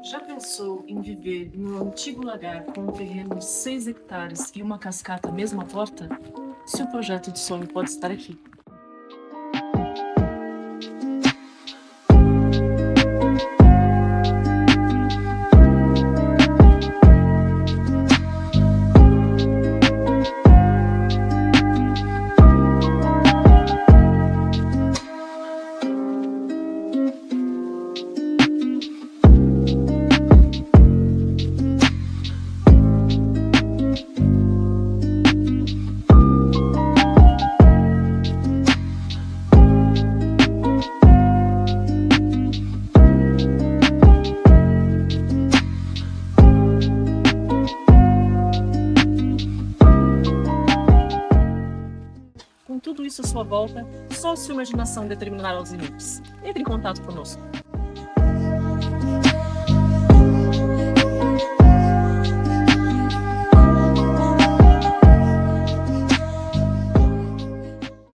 Já pensou em viver num antigo lagar com um terreno de 6 hectares e uma cascata à mesma porta? Seu projeto de sonho pode estar aqui. Com tudo isso à sua volta, só a sua imaginação determinará os limites. Entre em contato conosco.